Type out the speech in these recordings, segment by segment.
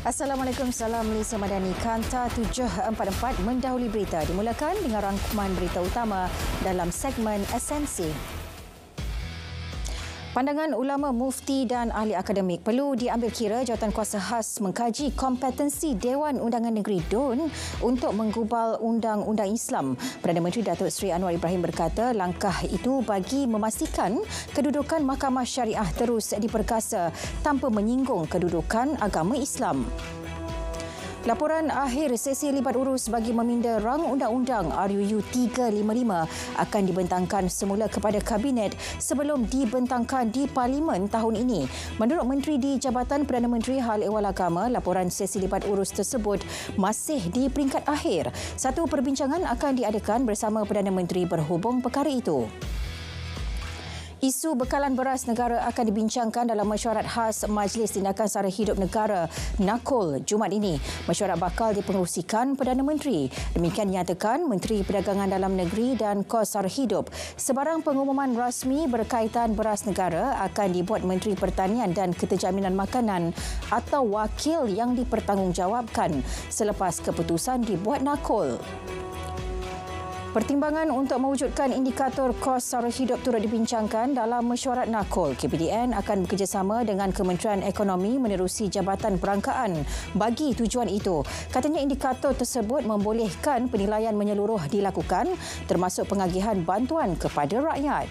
Assalamualaikum, salam Malaysia Madani. Kanta 744 mendahului berita dimulakan dengan rangkuman berita utama dalam segmen esensi. Pandangan ulama, mufti dan ahli akademik perlu diambil kira jawatankuasa khas mengkaji kompetensi Dewan Undangan Negeri DUN untuk menggubal Undang-Undang Islam. Perdana Menteri Datuk Seri Anwar Ibrahim berkata langkah itu bagi memastikan kedudukan Mahkamah Syariah terus diperkasa tanpa menyinggung kedudukan agama Islam. Laporan akhir sesi libat urus bagi meminda rang undang-undang RUU 355 akan dibentangkan semula kepada Kabinet sebelum dibentangkan di Parlimen tahun ini. Menurut Menteri di Jabatan Perdana Menteri Hal Ehwal Agama, laporan sesi libat urus tersebut masih di peringkat akhir. Satu perbincangan akan diadakan bersama Perdana Menteri berhubung perkara itu. Isu bekalan beras negara akan dibincangkan dalam mesyuarat khas Majlis Tindakan Sara Hidup Negara NAKOL Jumaat ini. Mesyuarat bakal dipengerusikan Perdana Menteri. Demikian dinyatakan Menteri Perdagangan Dalam Negeri dan Kos Sara Hidup. Sebarang pengumuman rasmi berkaitan beras negara akan dibuat Menteri Pertanian dan Keterjaminan Makanan atau wakil yang dipertanggungjawabkan selepas keputusan dibuat NAKOL. Pertimbangan untuk mewujudkan indikator kos sara hidup turut dibincangkan dalam mesyuarat NAKOL. KPDN akan bekerjasama dengan Kementerian Ekonomi menerusi Jabatan Perangkaan bagi tujuan itu. Katanya indikator tersebut membolehkan penilaian menyeluruh dilakukan termasuk pengagihan bantuan kepada rakyat.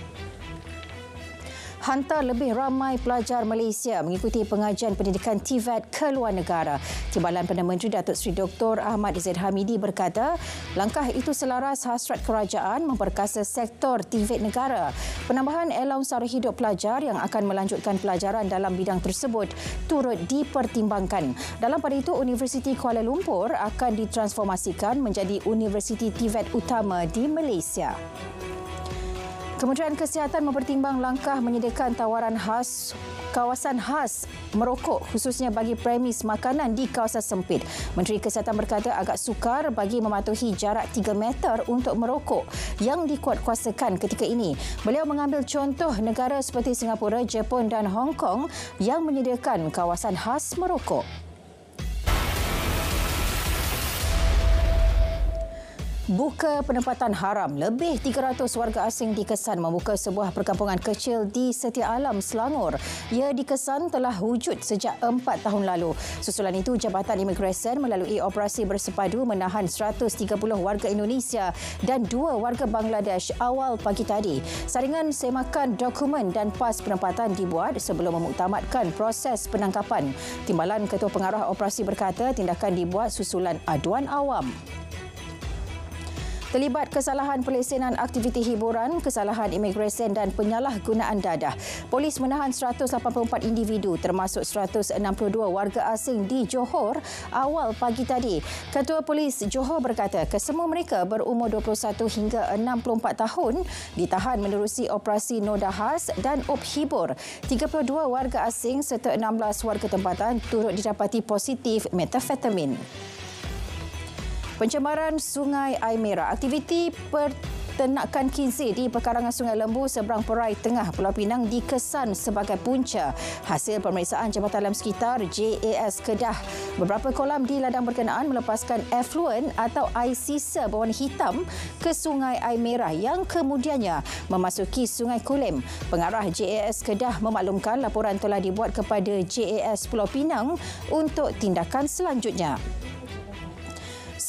Hantar lebih ramai pelajar Malaysia mengikuti pengajian pendidikan TVET ke luar negara. Timbalan Perdana Menteri Datuk Seri Dr. Ahmad Zaid Hamidi berkata, langkah itu selaras hasrat kerajaan memperkasa sektor TVET negara. Penambahan allowance sara hidup pelajar yang akan melanjutkan pelajaran dalam bidang tersebut turut dipertimbangkan. Dalam pada itu, Universiti Kuala Lumpur akan ditransformasikan menjadi Universiti TVET utama di Malaysia. Kementerian Kesihatan mempertimbang langkah menyediakan tawaran khas kawasan khas merokok khususnya bagi premis makanan di kawasan sempit. Menteri Kesihatan berkata agak sukar bagi mematuhi jarak 3 meter untuk merokok yang dikuatkuasakan ketika ini. Beliau mengambil contoh negara seperti Singapura, Jepun dan Hong Kong yang menyediakan kawasan khas merokok. Buka penempatan haram. Lebih 300 warga asing dikesan membuka sebuah perkampungan kecil di Setia Alam, Selangor. Ia dikesan telah wujud sejak 4 tahun lalu. Susulan itu, Jabatan Imigresen melalui operasi bersepadu menahan 130 warga Indonesia dan 2 warga Bangladesh awal pagi tadi. Saringan semakan dokumen dan pas penempatan dibuat sebelum memuktamadkan proses penangkapan. Timbalan Ketua Pengarah Operasi berkata tindakan dibuat susulan aduan awam. Terlibat kesalahan pelesenan aktiviti hiburan, kesalahan imigresen dan penyalahgunaan dadah. Polis menahan 184 individu termasuk 162 warga asing di Johor awal pagi tadi. Ketua Polis Johor berkata kesemua mereka berumur 21 hingga 64 tahun ditahan menerusi operasi Noda Khas dan Op Hibur. 32 warga asing serta 16 warga tempatan turut didapati positif metafetamin. Pencemaran Sungai Air Merah. Aktiviti peternakan kinzir di perkarangan Sungai Lembu seberang Perai Tengah Pulau Pinang dikesan sebagai punca. Hasil pemeriksaan Jabatan Alam Sekitar JAS Kedah, beberapa kolam di ladang berkenaan melepaskan efluen atau air sisa berwarna hitam ke Sungai Air Merah yang kemudiannya memasuki Sungai Kulem. Pengarah JAS Kedah memaklumkan laporan telah dibuat kepada JAS Pulau Pinang untuk tindakan selanjutnya.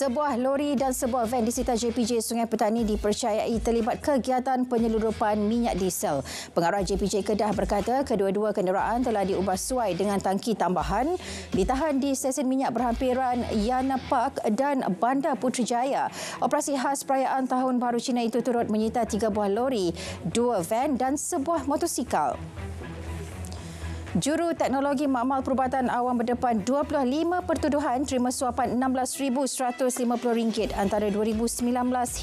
Sebuah lori dan sebuah van disita JPJ Sungai Petani dipercayai terlibat kegiatan penyeludupan minyak diesel. Pengarah JPJ Kedah berkata kedua-dua kenderaan telah diubah suai dengan tangki tambahan, ditahan di stesen minyak berhampiran Yana Park dan Bandar Putrajaya. Operasi khas perayaan Tahun Baru Cina itu turut menyita 3 buah lori, 2 van dan sebuah motosikal. Juru Teknologi Makmal Perubatan Awam berdepan 25 pertuduhan terima suapan RM16,150 antara 2019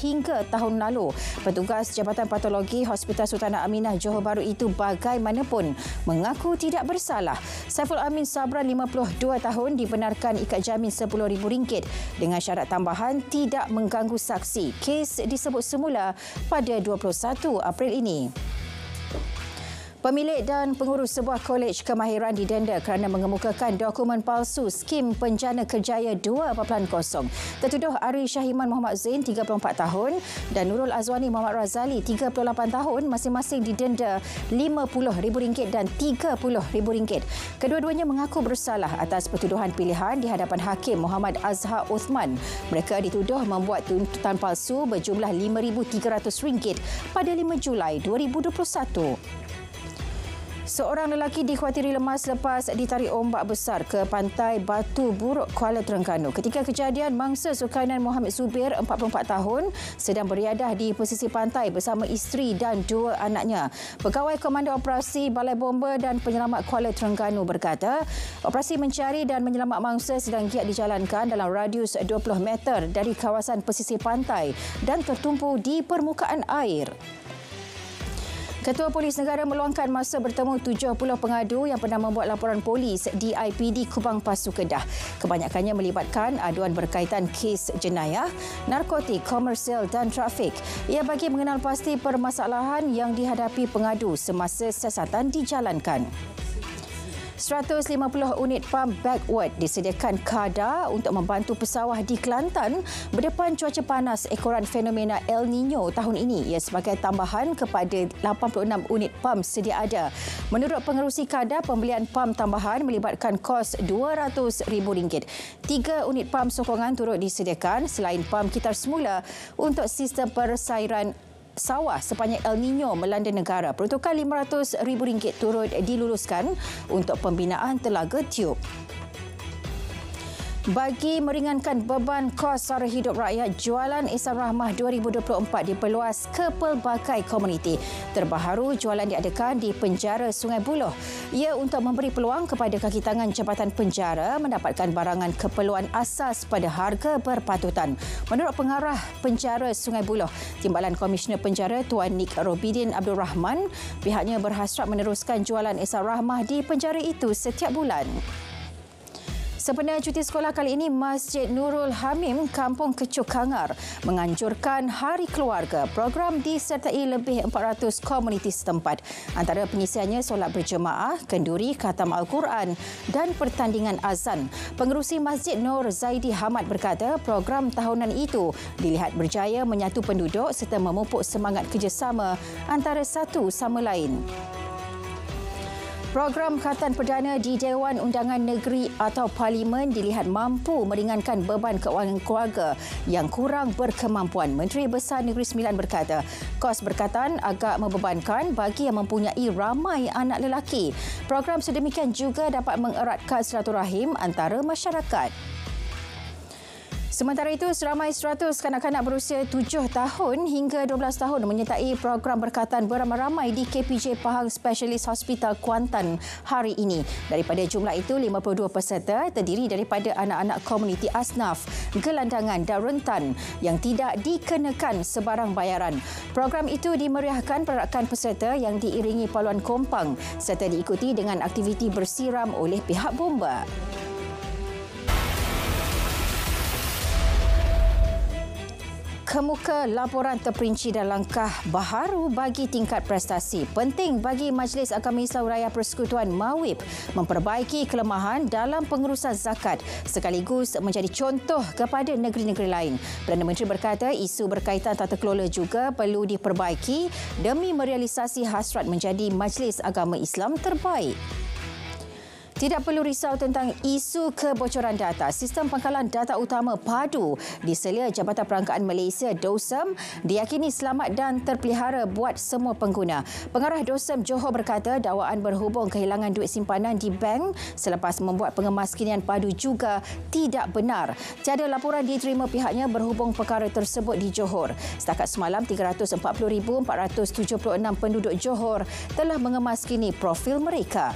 hingga tahun lalu. Petugas Jabatan Patologi Hospital Sultanah Aminah Johor Bahru itu bagaimanapun mengaku tidak bersalah. Saiful Amin Sabran 52 tahun dibenarkan ikat jamin RM10,000 dengan syarat tambahan tidak mengganggu saksi. Kes disebut semula pada 21 April ini. Pemilik dan pengurus sebuah kolej kemahiran didenda kerana mengemukakan dokumen palsu skim Penjana Kerjaya 2.0. Tertuduh Ari Syahiman Muhammad Zain 34 tahun dan Nurul Azwani Muhammad Razali 38 tahun masing-masing didenda RM50,000 dan RM30,000. Kedua-duanya mengaku bersalah atas pertuduhan pilihan di hadapan Hakim Muhammad Azhar Uthman. Mereka dituduh membuat tuntutan palsu berjumlah RM5,300 pada 5 Julai 2021. Seorang lelaki dikhawatiri lemas lepas ditarik ombak besar ke pantai Batu Buruk, Kuala Terengganu. Ketika kejadian, mangsa Zulkarnain Muhammad Zubir, 44 tahun, sedang beriadah di pesisir pantai bersama isteri dan 2 anaknya. Pegawai Komando Operasi Balai Bomba dan Penyelamat Kuala Terengganu berkata, operasi mencari dan menyelamat mangsa sedang giat dijalankan dalam radius 20 meter dari kawasan pesisir pantai dan tertumpu di permukaan air. Ketua Polis Negara meluangkan masa bertemu 70 pengadu yang pernah membuat laporan polis di IPD Kubang Pasu Kedah. Kebanyakannya melibatkan aduan berkaitan kes jenayah, narkotik, komersial dan trafik. Ia bagi mengenal pasti permasalahan yang dihadapi pengadu semasa siasatan dijalankan. 150 unit pam backward disediakan KADA untuk membantu pesawah di Kelantan berdepan cuaca panas ekoran fenomena El Nino tahun ini. Ia sebagai tambahan kepada 86 unit pam sedia ada. Menurut pengerusi KADA, pembelian pam tambahan melibatkan kos RM200,000. 3 unit pam sokongan turut disediakan selain pam kitar semula untuk sistem persairan sawah sepanjang El Nino melanda negara. Peruntukan RM500,000 turut diluluskan untuk pembinaan telaga tiup. Bagi meringankan beban kos sara hidup rakyat, Jualan Ihsan Rahmah 2024 diperluas ke pelbagai komuniti. Terbaharu, jualan diadakan di penjara Sungai Buloh. Ia untuk memberi peluang kepada kaki tangan Jabatan Penjara mendapatkan barangan keperluan asas pada harga berpatutan. Menurut pengarah penjara Sungai Buloh, Timbalan Komisioner Penjara Tuan Nik Robidin Abdul Rahman, pihaknya berhasrat meneruskan Jualan Ihsan Rahmah di penjara itu setiap bulan. Sempena cuti sekolah kali ini, Masjid Nurul Hamim, Kampung Kecuh Kangar menganjurkan Hari Keluarga. Program disertai lebih 400 komuniti setempat. Antara pengisiannya solat berjemaah, kenduri, khatam Al-Quran dan pertandingan azan. Pengerusi Masjid Nur Zaidi Hamad berkata, program tahunan itu dilihat berjaya menyatu penduduk serta memupuk semangat kerjasama antara satu sama lain. Program khatan perdana di Dewan Undangan Negeri atau Parlimen dilihat mampu meringankan beban keuangan keluarga yang kurang berkemampuan. Menteri Besar Negeri Sembilan berkata, kos berkatan agak membebankan bagi yang mempunyai ramai anak lelaki. Program sedemikian juga dapat mengeratkan silaturahim antara masyarakat. Sementara itu, seramai 100 kanak-kanak berusia 7 tahun hingga 12 tahun menyertai program berkatan beramai-ramai di KPJ Pahang Specialist Hospital Kuantan hari ini. Daripada jumlah itu, 52 peserta terdiri daripada anak-anak komuniti asnaf, gelandangan dan rentan yang tidak dikenakan sebarang bayaran. Program itu dimeriahkan perarakan peserta yang diiringi paluan kompang serta diikuti dengan aktiviti bersiram oleh pihak bomba. Kemuka laporan terperinci dan langkah baharu bagi tingkat prestasi. Penting bagi Majlis Agama Islam Raya Persekutuan MAWIP memperbaiki kelemahan dalam pengurusan zakat sekaligus menjadi contoh kepada negeri-negeri lain. Perdana Menteri berkata isu berkaitan tata kelola juga perlu diperbaiki demi merealisasi hasrat menjadi Majlis Agama Islam terbaik. Tidak perlu risau tentang isu kebocoran data. Sistem pangkalan data utama padu diselia Jabatan Perangkaan Malaysia DOSEM diyakini selamat dan terpelihara buat semua pengguna. Pengarah DOSEM Johor berkata dakwaan berhubung kehilangan duit simpanan di bank selepas membuat pengemaskinian padu juga tidak benar. Tiada laporan diterima pihaknya berhubung perkara tersebut di Johor. Setakat semalam, 340,476 penduduk Johor telah mengemaskini profil mereka.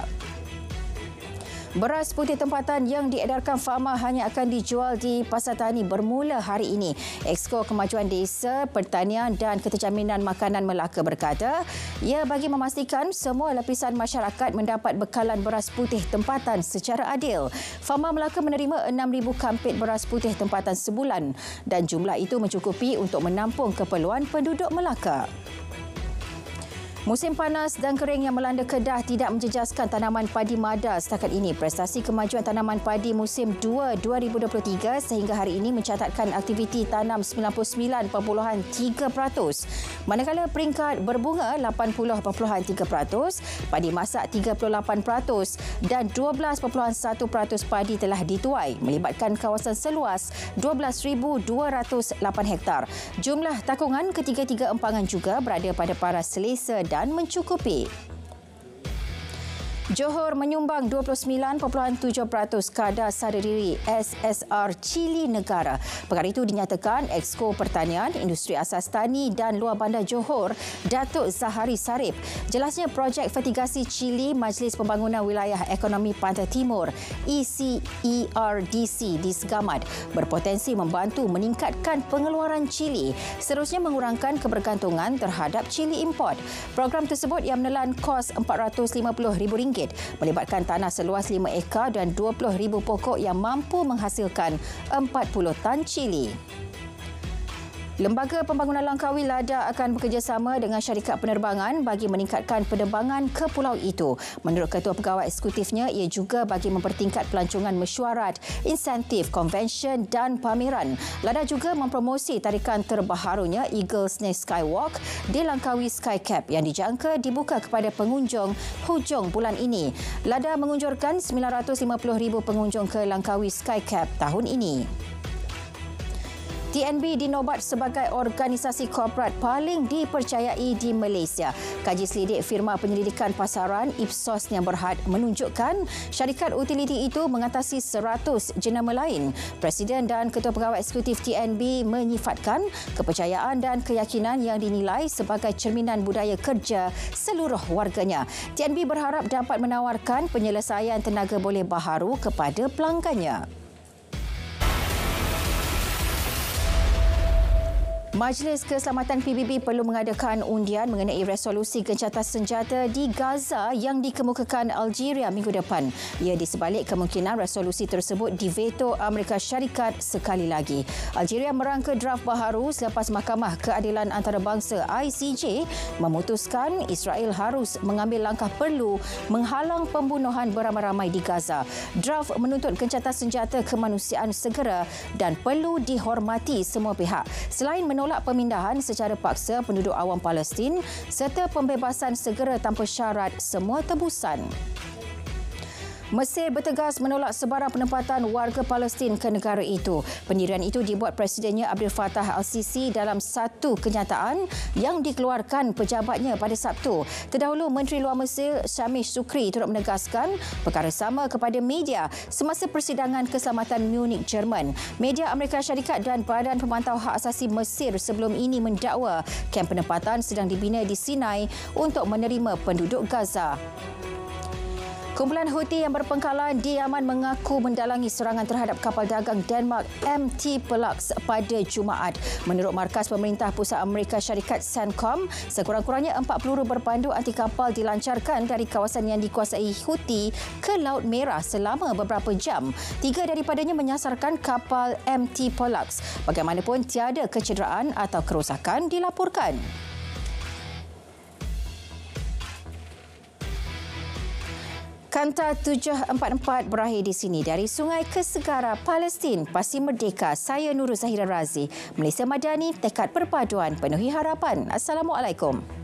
Beras putih tempatan yang diedarkan Fama hanya akan dijual di Pasar Tani bermula hari ini. Exko Kemajuan Desa, Pertanian dan Keterjaminan Makanan Melaka berkata, ia bagi memastikan semua lapisan masyarakat mendapat bekalan beras putih tempatan secara adil. Fama Melaka menerima 6,000 kampit beras putih tempatan sebulan dan jumlah itu mencukupi untuk menampung keperluan penduduk Melaka. Musim panas dan kering yang melanda Kedah tidak menjejaskan tanaman padi mada setakat ini. Prestasi kemajuan tanaman padi musim 2 2023 sehingga hari ini mencatatkan aktiviti tanam 99.3%, manakala peringkat berbunga 80.3%, padi masak 38% dan 12.1% padi telah dituai, melibatkan kawasan seluas 12,208 hektar. Jumlah takungan ketiga-tiga empangan juga berada pada paras selesa dan mencukupi. Johor menyumbang 29.7% kadar sadar diri SSR Chili negara. Perkara itu dinyatakan Exco Pertanian, Industri Asas Tani dan Luar Bandar Johor, Datuk Zahari Sarip. Jelasnya projek fertigasi Chili Majlis Pembangunan Wilayah Ekonomi Pantai Timur ECERDC di Segamad berpotensi membantu meningkatkan pengeluaran Chili, seterusnya mengurangkan kebergantungan terhadap Chili import. Program tersebut yang menelan kos RM450,000 melibatkan tanah seluas 5 ekar dan 20,000 pokok yang mampu menghasilkan 40 tan Chili. Lembaga Pembangunan Langkawi LADA akan bekerjasama dengan syarikat penerbangan bagi meningkatkan penerbangan ke pulau itu. Menurut Ketua Pegawai Eksekutifnya, ia juga bagi mempertingkat pelancongan mesyuarat, insentif, konvensyen dan pameran. LADA juga mempromosi tarikan terbaharunya Eagle's Nest Skywalk di Langkawi Skycap yang dijangka dibuka kepada pengunjung hujung bulan ini. LADA mengunjurkan 950,000 pengunjung ke Langkawi Skycap tahun ini. TNB dinobat sebagai organisasi korporat paling dipercayai di Malaysia. Kaji selidik firma penyelidikan pasaran Ipsos yang Berhad menunjukkan syarikat utiliti itu mengatasi 100 jenama lain. Presiden dan Ketua Pegawai Eksekutif TNB menyifatkan kepercayaan dan keyakinan yang dinilai sebagai cerminan budaya kerja seluruh warganya. TNB berharap dapat menawarkan penyelesaian tenaga boleh baharu kepada pelanggannya. Majlis Keselamatan PBB perlu mengadakan undian mengenai resolusi gencatan senjata di Gaza yang dikemukakan Algeria minggu depan. Ia di sebalik kemungkinan resolusi tersebut diveto Amerika Syarikat sekali lagi. Algeria merangka draft baharu selepas Mahkamah Keadilan Antarabangsa ICJ memutuskan Israel harus mengambil langkah perlu menghalang pembunuhan beramai-ramai di Gaza. Draft menuntut gencatan senjata kemanusiaan segera dan perlu dihormati semua pihak. Selain menolak pemindahan secara paksa penduduk awam Palestin serta pembebasan segera tanpa syarat semua tebusan. Mesir bertegas menolak sebarang penempatan warga Palestin ke negara itu. Pendirian itu dibuat Presidennya Abdel Fattah al-Sisi dalam satu kenyataan yang dikeluarkan pejabatnya pada Sabtu. Terdahulu, Menteri Luar Mesir Sameh Shoukry turut menegaskan perkara sama kepada media semasa persidangan keselamatan Munich, Jerman. Media Amerika Syarikat dan Badan Pemantau Hak Asasi Mesir sebelum ini mendakwa kem penempatan sedang dibina di Sinai untuk menerima penduduk Gaza. Kumpulan Houthi yang berpengkalan di Yaman mengaku mendalangi serangan terhadap kapal dagang Denmark MT Pelax pada Jumaat. Menurut Markas Pemerintah Pusat Amerika Syarikat CENTCOM, sekurang-kurangnya 4 peluru berpandu anti kapal dilancarkan dari kawasan yang dikuasai Houthi ke Laut Merah selama beberapa jam. 3 daripadanya menyasarkan kapal MT Pelax. Bagaimanapun, tiada kecederaan atau kerosakan dilaporkan. Kanta 744 berakhir di sini. Dari Sungai ke Segara, Palestin, pasti merdeka. Saya Nurul Zahira Razi. Malaysia Madani, tekad perpaduan, penuhi harapan. Assalamualaikum.